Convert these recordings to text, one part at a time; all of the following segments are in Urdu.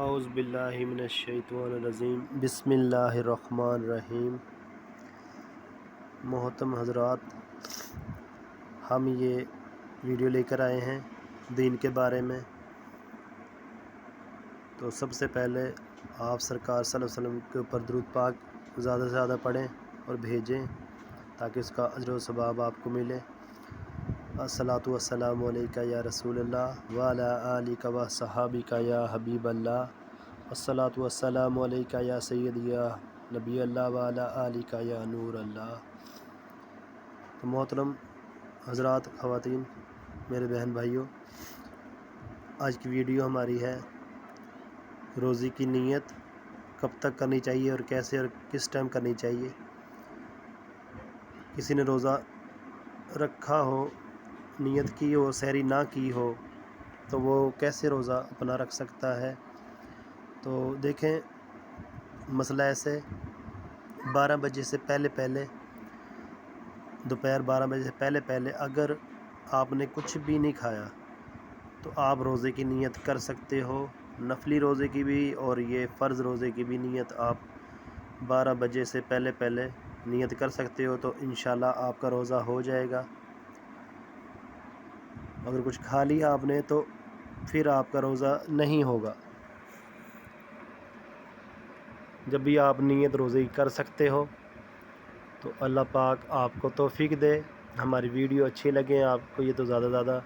اعوذ باللہ من الشیطان الرجیم بسم اللہ الرحمن الرحیم۔ محترم حضرات، ہم یہ ویڈیو لے کر آئے ہیں دین کے بارے میں۔ تو سب سے پہلے آپ سرکار صلی اللہ علیہ وسلم کے اوپر درود پاک زیادہ سے زیادہ پڑھیں اور بھیجیں تاکہ اس کا اجر و ثواب آپ کو ملے۔ الصلاۃ والسلام علیکہ یا رسول اللہ وعلی آلک و صحابک یا حبیب اللہ، الصلاۃ والسلام علیکہ یا سیدی یا نبی اللہ وعلی آلک یا نور اللہ۔ تو محترم حضرات، خواتین، میرے بہن بھائیوں، آج کی ویڈیو ہماری ہے روزے کی نیت کب تک کرنی چاہیے اور کیسے اور کس ٹائم کرنی چاہیے۔ کسی نے روزہ رکھا ہو، نیت کی ہو، سحری نہ کی ہو، تو وہ کیسے روزہ اپنا رکھ سکتا ہے؟ تو دیکھیں، مسئلہ ایسے 12 بجے سے پہلے دوپہر 12 بجے سے پہلے اگر آپ نے کچھ بھی نہیں کھایا تو آپ روزے کی نیت کر سکتے ہو، نفلی روزے کی بھی اور یہ فرض روزے کی بھی نیت آپ 12 بجے سے پہلے نیت کر سکتے ہو، تو انشاءاللہ آپ کا روزہ ہو جائے گا۔ اگر کچھ کھا لیا آپ نے تو پھر آپ کا روزہ نہیں ہوگا۔ جب بھی آپ نیت روزے کی کر سکتے ہو تو اللہ پاک آپ کو توفیق دے۔ ہماری ویڈیو اچھی لگے آپ کو یہ تو زیادہ سے زیادہ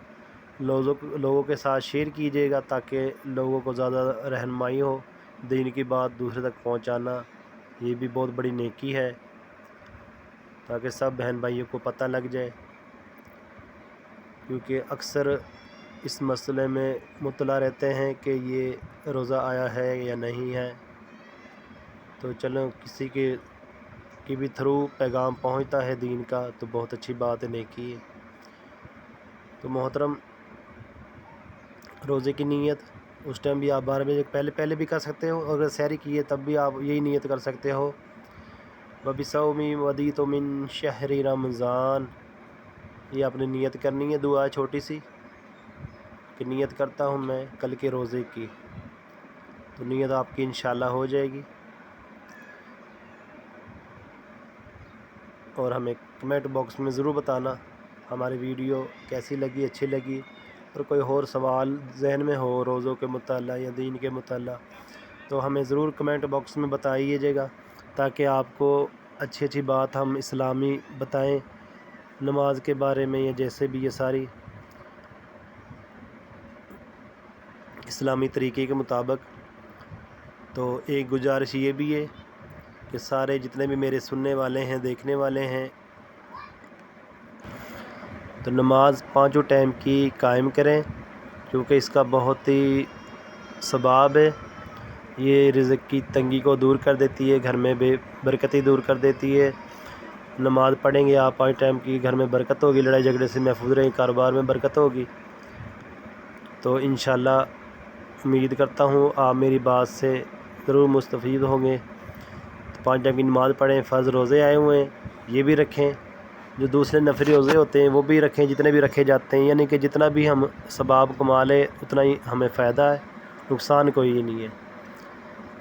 لوگوں کے ساتھ شیئر کیجیے گا تاکہ لوگوں کو زیادہ رہنمائی ہو۔ دین کی بات دوسرے تک پہنچانا یہ بھی بہت بڑی نیکی ہے، تاکہ سب بہن بھائیوں کو پتہ لگ جائے، کیونکہ اکثر اس مسئلے میں مطلع رہتے ہیں کہ یہ روزہ آیا ہے یا نہیں ہے۔ تو چلو کسی کے بھی تھرو پیغام پہنچتا ہے دین کا تو بہت اچھی بات ہے، نیکی ہے۔ تو محترم، روزے کی نیت اس ٹائم بھی آپ 12 بجے پہلے بھی کر سکتے ہو، اگر سحری کی ہے تب بھی آپ یہی نیت کر سکتے ہو۔ وَبِصَوْمِ وَدِیتُ مِن شَہْرِ رمضان، یہ اپنی نیت کرنی ہے، دعا چھوٹی سی کہ نیت کرتا ہوں میں کل کے روزے کی، تو نیت آپ کی انشاءاللہ ہو جائے گی۔ اور ہمیں کمنٹ باکس میں ضرور بتانا ہماری ویڈیو کیسی لگی، اچھی لگی، اور کوئی اور سوال ذہن میں ہو روزوں کے متعلق یا دین کے متعلق تو ہمیں ضرور کمنٹ باکس میں بتائیے گا تاکہ آپ کو اچھی بات ہم اسلامی بتائیں، نماز کے بارے میں یا جیسے بھی یہ ساری اسلامی طریقے کے مطابق۔ تو ایک گزارش یہ بھی ہے کہ سارے جتنے بھی میرے سننے والے ہیں، دیکھنے والے ہیں، تو نماز 5 ٹائم کی قائم کریں، کیونکہ اس کا بہت ہی ثواب ہے۔ یہ رزق کی تنگی کو دور کر دیتی ہے، گھر میں بے برکتی دور کر دیتی ہے۔ نماز پڑھیں گے آپ 5 ٹائم کی، گھر میں برکت ہوگی، لڑائی جھگڑے سے محفوظ رہیں، کاروبار میں برکت ہوگی۔ تو انشاءاللہ امید کرتا ہوں آپ میری بات سے ضرور مستفید ہوں گے۔ 5 ٹائم کی نماز پڑھیں، فرض روزے آئے ہوئے ہیں یہ بھی رکھیں، جو دوسرے نفلی روزے ہوتے ہیں وہ بھی رکھیں، جتنے بھی رکھے جاتے ہیں، یعنی کہ جتنا بھی ہم ثواب کما لیں اتنا ہی ہمیں فائدہ ہے، نقصان کوئی نہیں ہے۔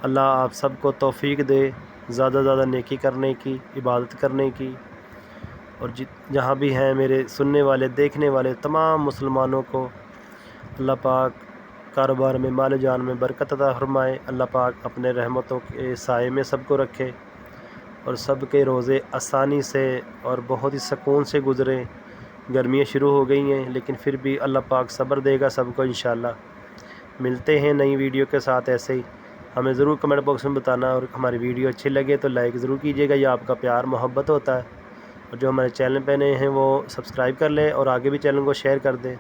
اللہ آپ سب کو توفیق دے زیادہ سے زیادہ نیکی کرنے کی، عبادت کرنے کی، اور جہاں بھی ہیں میرے سننے والے، دیکھنے والے تمام مسلمانوں کو اللہ پاک کاروبار میں، مال و جان میں برکت عطا فرمائے۔ اللہ پاک اپنے رحمتوں کے سائے میں سب کو رکھے اور سب کے روزے آسانی سے اور بہت ہی سکون سے گزریں۔ گرمیاں شروع ہو گئی ہیں لیکن پھر بھی اللہ پاک صبر دے گا سب کو انشاءاللہ۔ ملتے ہیں نئی ویڈیو کے ساتھ، ایسے ہی ہمیں ضرور کمنٹ باکس میں بتانا، اور ہماری ویڈیو اچھی لگے تو لائک ضرور کیجیے گا، یہ آپ کا پیار محبت ہوتا ہے۔ اور جو ہمارے چینل پہ نئے ہیں وہ سبسکرائب کر لیں اور آگے بھی چینل کو شیئر کر دیں۔